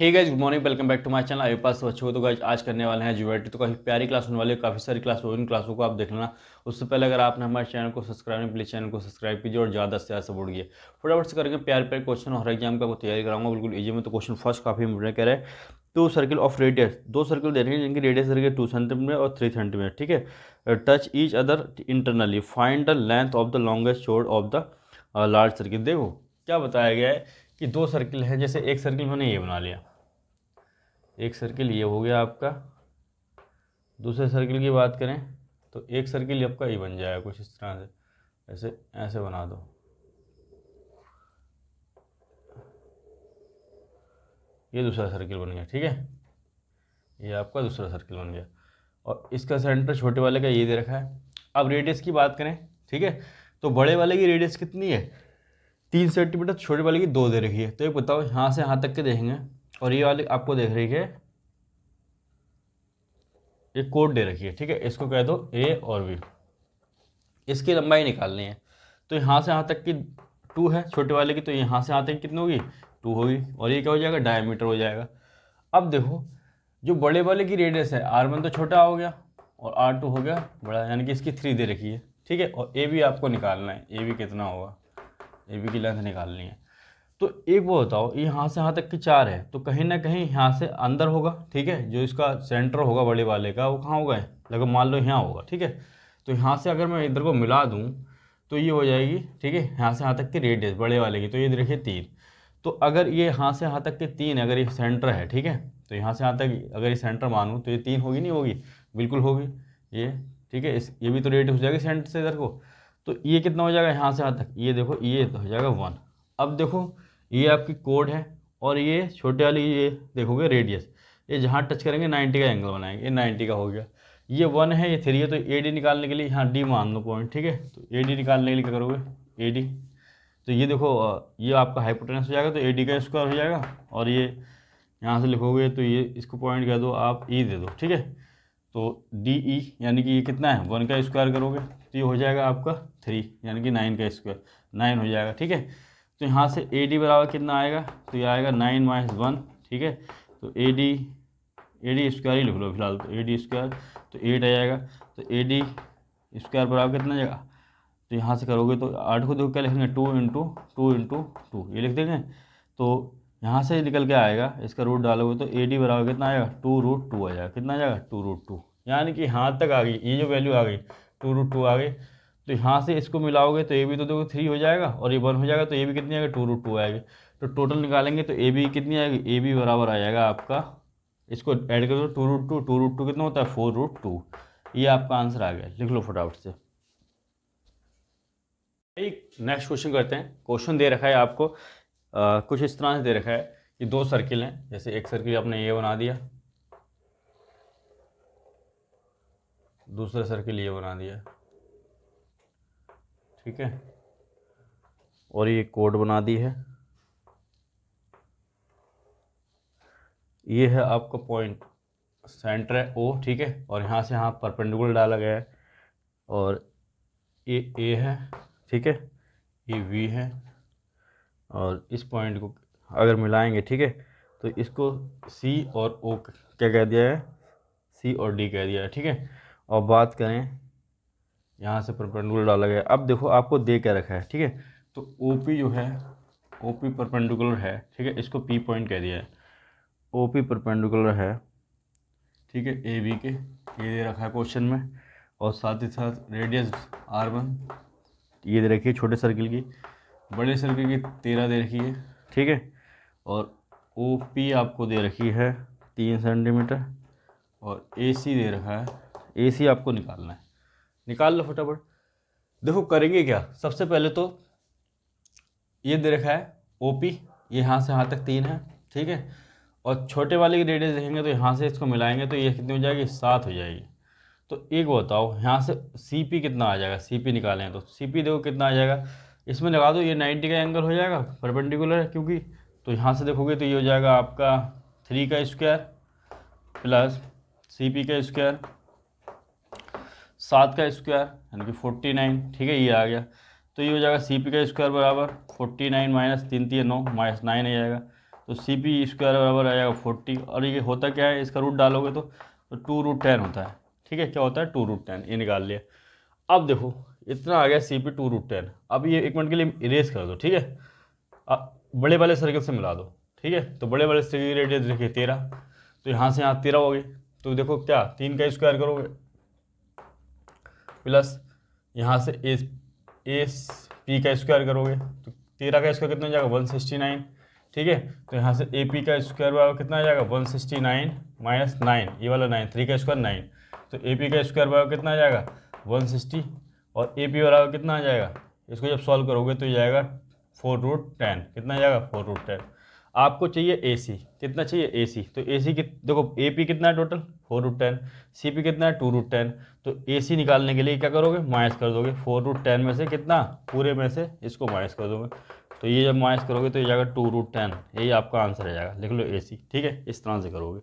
Hey guys, good morning, welcome back to my channel. आपके पास बच्चों को तो गाइस आज करने वाले हैं ज्योमेट्री। तो काफ़ी प्यारी क्लास होने वाली है, काफ़ी सारी क्लास होगी, इन क्लासों को आप देख लेना। उससे पहले अगर आपने हमारे चैनल को सब्सक्राइब नहीं, प्लीज़ चैनल को सब्सक्राइब कीजिए और ज़्यादा से ज़्यादा सपोर्ट कीजिए। फटाफट से करेंगे प्यारे प्यारे क्वेश्चन और हर एग्जाम का आपको तैयारी कराऊंगा बिल्कुल ईजी में। तो क्वेश्चन फर्स्ट काफ़ी इंपोर्टेंट कह रहे हैं। टू सर्किल ऑफ रेडियस, दो सर्किल दे रहे हैं जिनकी रेडियस रहेगी 2 सेंटीमीटर और 3 सेंटीमीटर, ठीक है। Touch each other internally, find the length of the longest chord of the large circle. देखो क्या बताया गया है कि दो सर्किल हैं, जैसे एक सर्किल मैंने ये बना लिया, एक सर्किल ये हो गया आपका। दूसरे सर्किल की बात करें तो एक सर्किल आपका ये बन जाएगा कुछ इस तरह से, ऐसे ऐसे बना दो। ये दूसरा सर्किल बन गया, ठीक है, ये आपका दूसरा सर्किल बन गया और इसका सेंटर छोटे वाले का ये दे रखा है। अब रेडियस की बात करें, ठीक है, तो बड़े वाले की रेडियस कितनी है 3 सेंटीमीटर, छोटे वाले की 2 दे रखी है। तो ये बताओ यहाँ से यहाँ तक के देखेंगे और ये वाली आपको देख रही है, एक कोड दे रखी है, ठीक है, इसको कह दो ए और बी। इसकी लंबाई निकालनी है तो यहाँ से यहाँ तक की 2 है छोटे वाले की, तो यहाँ से यहाँ तक कितनी होगी 2 होगी और ये क्या हो जाएगा डायमीटर हो जाएगा। अब देखो जो बड़े वाले की रेडियस है R1 तो छोटा हो गया और R2 हो गया बड़ा, यानी कि इसकी 3 दे रखी है, ठीक है। और ए बी आपको निकालना है, ए बी कितना होगा, ए बी की लेंथ निकालनी है। तो एक वो बताओ यहाँ से यहाँ तक की 4 है तो कहीं ना कहीं यहाँ से अंदर होगा, ठीक है, जो इसका सेंटर होगा बड़े वाले का वो कहाँ होगा, लगभग मान लो यहाँ होगा, ठीक है। तो यहाँ से अगर मैं इधर को मिला दूँ तो ये हो जाएगी, ठीक है, यहाँ से यहाँ तक की रेडियस बड़े वाले की, तो ये देखिए 3। तो अगर ये यहाँ से यहाँ तक के 3 अगर ये सेंटर है, ठीक है, तो यहाँ से यहाँ तक अगर ये सेंटर मानूँ तो ये 3 होगी नहीं होगी, बिल्कुल होगी ये, ठीक है। ये भी तो रेडियस हो जाएगी सेंटर से इधर को, तो ये कितना हो जाएगा यहाँ से यहाँ तक, ये देखो ये तो हो जाएगा 1। अब देखो ये आपकी कोड है और ये छोटे वाली ये देखोगे रेडियस, ये जहाँ टच करेंगे 90 का एंगल बनाएंगे, ये 90 का हो गया। ये 1 है, ये 3 है, तो ए डी निकालने के लिए यहाँ डी मान लो पॉइंट, ठीक है। तो ए डी निकालने के लिए क्या करोगे ए डी, तो ये देखो ये आपका हाइपोटेनस हो जाएगा तो ए डी का स्क्वायर हो जाएगा और ये यहाँ से लिखोगे तो ये इसको पॉइंट कह दो आप ई दे दो, ठीक है। तो डी ई यानी कि ये कितना है 1 का स्क्वायर करोगे तो ये हो जाएगा आपका 3 यानी कि 9 का स्क्वायर, 9 हो जाएगा, ठीक है। तो यहाँ से ए डी बराबर कितना आएगा, तो ये आएगा 9 - 1, ठीक है। तो ए डी स्क्वायर ही लिख लो फिलहाल, तो ए डी स्क्वायर तो 8 आ जाएगा। तो ए डी स्क्वायर बराबर कितना जाएगा, तो यहाँ से करोगे तो 8 को देखो क्या लिखेंगे 2 × 2 ये लिख देंगे। तो यहाँ से निकल के आएगा, इसका रूट डालोगे तो ए डी बराबर कितना आएगा 2√2 आ जाएगा, कितना आ जाएगा 2√2, यानी कि यहाँ तक आ गई, ये जो वैल्यू आ गई 2√2 आ गई। तो यहाँ से इसको मिलाओगे तो ए बी तो देखो 3 हो जाएगा और ये 1 हो जाएगा, तो ए बी कितनी आएगी 2√2 आएगी। तो टोटल निकालेंगे तो ए बी कितनी आएगी, ए बी बराबर आ जाएगा आपका, इसको ऐड कर दो 2√2 कितना होता है 4√2। ये आपका आंसर आ गया, लिख लो फटाफट से। एक नेक्स्ट क्वेश्चन करते हैं। क्वेश्चन दे रखा है आपको कुछ इस तरह से दे रखा है कि दो सर्किल हैं, जैसे एक सर्किल आपने ये बना दिया, दूसरा सर्किल ये बना दिया, ठीक है, और ये कोड बना दी है। ये है आपका पॉइंट, सेंटर है ओ, ठीक है, और यहाँ से यहाँ परपेंडिकुलर डाला गया है और ये ए है, ठीक है, ये वी है और इस पॉइंट को अगर मिलाएंगे, ठीक है, तो इसको सी और ओ क्या कह दिया है, सी और डी कह दिया है, ठीक है। और बात करें यहाँ से परपेंडिकुलर डाला गया, अब देखो आपको दे क्या रखा है, ठीक है, तो ओ पी जो है ओ पी परपेंडिकुलर है, ठीक है, इसको पी पॉइंट कह दिया है, ओ पी परपेंडिकुलर है, ठीक है, ए बी के, ये दे रखा है क्वेश्चन में, और साथ ही साथ रेडियस R1 ये दे रखी है छोटे सर्किल की, बड़े सर्किल की 13 दे रखी है, ठीक है, और ओ पी आपको दे रखी है 3 सेंटीमीटर और ए सी दे रखा है, ए सी आपको निकालना है, निकाल लो फटाफट। देखो करेंगे क्या, सबसे पहले तो ये दे रखा है ओ पी, ये यहाँ से यहाँ तक 3 है, ठीक है, और छोटे वाले की रेडियस देखेंगे तो यहाँ से इसको मिलाएंगे तो ये कितनी हो जाएगी 7 हो जाएगी। तो एक बताओ यहाँ से सी पी कितना आ जाएगा, सी पी निकालें तो सी पी देखो कितना आ जाएगा, इसमें लगा दो ये 90 का एंगल हो जाएगा, परपेंडिकुलर है क्योंकि, तो यहाँ से देखोगे तो ये हो जाएगा आपका 3 का स्क्वायर प्लस सी पी का स्क्वायर 7 का स्क्वायर यानी कि 49, ठीक है, ये आ गया। तो ये हो जाएगा सी पी का स्क्वायर बराबर 49 - 3 × 3 = 9 -9 आ जाएगा। तो तो सी पी स्क्वायर बराबर आ जाएगा 40, और ये होता क्या है, इसका रूट डालोगे तो 2√10 होता है। ठीक है, क्या होता है 2√10, ये निकाल लिया। अब देखो इतना आ गया सी पी 2√10। अब ये 1 मिनट के लिए इरेज कर दो। ठीक है, अब बड़े वाले सर्कल से मिला दो। ठीक है, तो बड़े वाले सर्कल की रेडियस देखिए 13, तो यहाँ से यहाँ 13 हो गई। तो देखो क्या 3 का स्क्वायर करोगे प्लस यहाँ से ए पी का स्क्वायर करोगे, तो 13 का स्क्वायर कितना हो जाएगा 169। ठीक है, तो यहाँ से ए पी का स्क्वायर बराबर कितना आ जाएगा 169 माइनस 9, ये वाला 9, 3 का स्क्वायर 9, तो ए पी का स्क्वायर बराबर कितना आ जाएगा 160, और ए पी बराबर कितना आ जाएगा, इसको जब सॉल्व करोगे तो ये जाएगा 4√10, कितना आ जाएगा 4√10। आपको चाहिए ए सी, कितना चाहिए ए सी, तो ए सी देखो ए पी कितना है टोटल 4√10, सी पी कितना है 2√10, तो ए सी निकालने के लिए क्या करोगे माइनस कर दोगे 4√10 में से कितना, पूरे में से इसको माइनस कर दोगे, तो ये जब माइनस करोगे तो ये जाएगा 2√10, यही आपका आंसर आ जाएगा। लिख लो ए सी। ठीक है, इस तरह से करोगे।